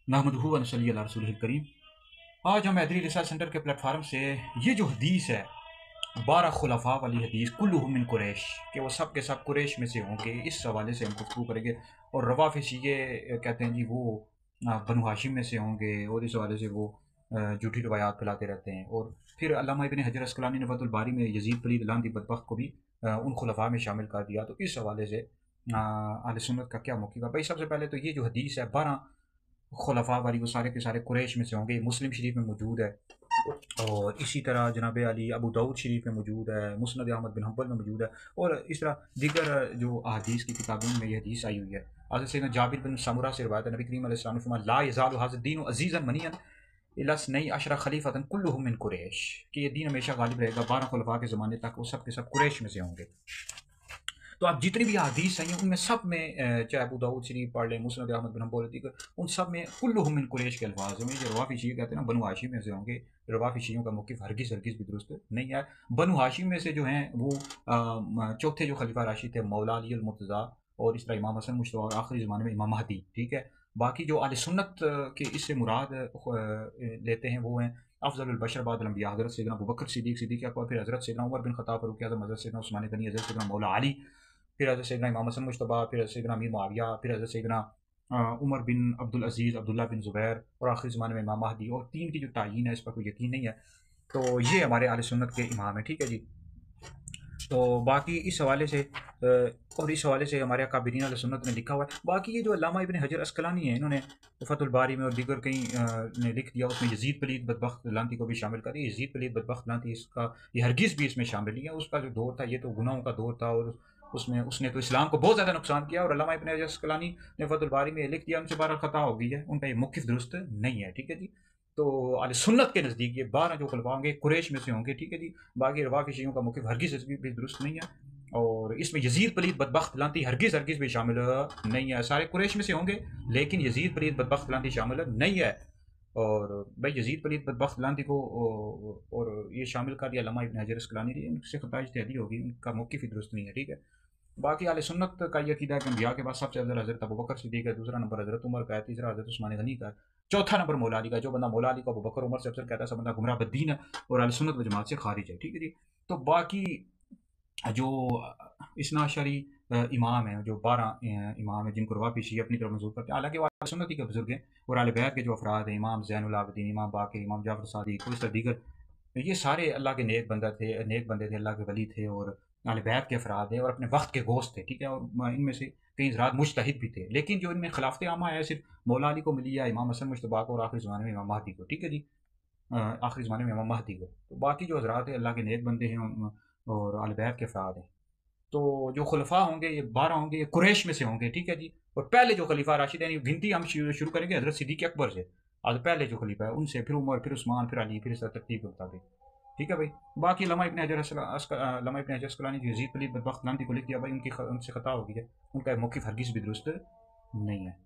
नहमदुहु व नसल्ली अला रसूलिहिल करीम। आज हम हैदरी रिसर्च सेंटर के प्लेटफार्म से ये जो हदीस है 12 खुलफा वाली हदीस कुल्लुहुम मिन कुरैश, कि वो सब के सब कुरैश में से होंगे, इस हवाले से हम गुफ्तगू करेंगे। और रवाफिश ये कहते हैं जी वो बनु हाशिम में से होंगे, और इस हवाले से वो झूठी रवायात फैलाते रहते हैं। और फिर अल्लामा इब्न हजर अस्कलानी ने फतहुल बारी में यजीद पलीद लानती बदबख्त को भी उन खुलफा में शामिल कर दिया। तो इस हवाले से अहले सुन्नत का क्या मौक़िफ़ है भाई? सबसे पहले तो ये जो हदीस है 12 खुलफा वाली, वो सारे के सारे कुरैश में से होंगे, मुस्लिम शरीफ में मौजूद है। और इसी तरह जनाब अली अबू दाऊद शरीफ में मौजूद है, मुस्नद अहमद बिन हम्बल में मौजूद है, और इस तरह दीगर जो अहादीस की किताबों में ये हदीस आई हुई है। हज़रत सैयदना जाबिर बिन समुरा से रिवायत है, नबी करीम अलैहि सल्लल्लाहु अलैहि वसल्लम ने फरमाया, ला यज़ालु हाज़ा दीनु अज़ीज़न मनियन इला स्नई अशरा खलीफतन कुल्लुहुम मिन कुरैश, कि ये दीन हमेशा गालिब रहेगा 12 खुलफा के ज़माने तक, वो सब के सब कुरैश में से होंगे। तो आप जितनी भी हदीस हैं उनमें सब में चाहे अबू दाऊद शरीफ पढ़ लें, मुस्नद अहमद बिन हम्बल, दीगर उन सब में कुल्लुहुम मिन कुरैश के अल्फाज हैं। जो रवाफी शिया कहते हैं ना बनु हाशिम में से होंगे, रवाफी शियों का मौक़िफ़ हरगिज़ हरगिज़ भी दुरुस्त नहीं है। बनु हाशिम में से जो हैं वो चौथे जो खलीफा राशिद थे मौला अली अल मुर्तज़ा, और इस तरह इमाम हसन मुश्तबा, और आखिरी ज़माने में इमाम महदी। ठीक है, बाकी जो अहले सुन्नत के इससे मुराद लेते हैं वो हैं अफ़ज़लुल बशर बादल अंबिया, हज़रत सैयदना अबू बकर सिद्दीक़ सिद्दीक़ अकबर, फिर हज़रत सैयदना उमर बिन ख़त्ताब फ़ारूक़ आज़म, हज़रत सैयदना उस्मान गनी, हज़रत सैयदना मौला अली, फिर हज़रत सैयदना इमाम हसन मुश्तबा, फिर हज़रत सैयदना अमीर मुआविया, फिर हज़रत सैयदना उमर बिन अब्दुल अज़ीज़ अब्दुल्ला बिन ज़ुबैर, और आखिरी ज़माने में इमाम महदी। और तीन की जो तायीन है इस पर कोई यकीन नहीं है। तो ये हमारे अहले सुन्नत के इमाम हैं। ठीक है जी। तो बाकी इस हवाले से और इस हवाले से हमारे अकाबिरीन अहले सुन्नत ने लिखा हुआ है। बाकी ये जो अल्लामा इब्न हजर अस्कलानी है, इन्होंने फतहुल बारी में और दीगर कहीं ने लिख दिया, उसमें यजीद पलीद बदबख्त लांती को भी शामिल कर दिया। यजीद पलीद बदबख्त लांती इसका ये हरगिज़ भी इसमें शामिल नहीं है। उसका जो दौर था ये तो गुनाहों का दौर था, और उसमें उसने तो इस्लाम को बहुत ज़्यादा नुकसान किया। और अल्लामा इब्न हजर अस्कलानी ने फतहुल बारी में लिख दिया, उनसे बहरहाल ख़ता हो गई है, उनका ये मौक़िफ़ दुरुस्त नहीं है। ठीक है जी। तो अहले सुन्नत के नज़दीक ये 12 जो खुलफा होंगे कुरैश में से होंगे। ठीक है जी। बाकी रवाफ़ी शियों का मौक़िफ़ हरगिज़ भी दुरुस्त नहीं है, और इसमें यजीद पलीद बदबख्त लांती हरगिज़ हरगिज़ भी शामिल नहीं है। सारे कुरैश में से होंगे, लेकिन यजीद पलीद बदबख्त लांती शामिल नहीं है। और भाई यजीद पलीद बदबख्त लांती को और ये शामिल कर दिया अल्लामा इब्न हजर अस्कलानी ने, उनसे ख़ता इज्तिहादी होगी, उनका मौक़िफ़ ही दुरुस्त नहीं है। ठीक है। बाकी अहले सुन्नत का ये अक़ीदा है कि अंबिया के बाद सबसे अफ़ज़ल हज़रत अबू बकर सिद्दीक़ है, दूसरा नंबर हज़रत उमर का है, तीसरा हज़रत उस्मान गनी का है, चौथा नंबर मौला अली का है। जो बंदा मौला अली को अबू बकर उमर से अफ़ज़ल कहता है, सब बंदा गुमराह बद्दीन है और अहले सुन्नत व जमात से खारिज है। ठीक है जी। तो बाकी जो इस्ना अशरी इमाम हैं, जो 12 इमाम हैं जिनको रवाफ़ी शिया अपनी तरफ मंसूब करते हैं, हालांकि वो अहले सुन्नत ही के बुज़ुर्ग हैं, और अहले बैत के जो अफराद हैं, इमाम ज़ैनुल आबिदीन, इमाम बाक़िर, इमाम जाफ़र सादिक़, इस तरह दीगर, ये सारे अल्लाह के नेक बंदे थे, अल्लाह के वली थे, और अहले बैत के अफराद हैं, और अपने वक्त के गोश्त थे। ठीक है। और इनमें से कई हज़रात मुज्तहिद भी थे, लेकिन जो इनमें खिलाफत आमा है सिर्फ मौला अली को मिली है, इमाम हसन मुश्तबा को, और आखिरी ज़माने में इमाम महदी को। ठीक है जी। आखिरी ज़माने में इमाम महदी को। तो बाकी जो हज़रात हैं अल्लाह के नेक बंदे हैं, और अहले बैत के अफराद हैं। तो जो खुलफा होंगे ये 12 होंगे, ये कुरैश में से होंगे। ठीक है जी। और पहले जो खलीफा राशिद, यानी गिनती हम शुरू करेंगे हज़रत सिद्दीक़ अकबर से, आज पहले जो खलीफा है उनसे, फिर उमर, फिर उस्मान, फिर अली, फिर इस तरतीब के मुताबिक। ठीक है भाई। बाकी अल्लामा इब्न हजर अस्कलानी जो यजीद पलीद बदबख्त लांती को लिख दिया भाई, उनकी उनसे ख़ता हो गई है, उनका मौक़िफ़ हरगिज़ भी दुरुस्त नहीं है।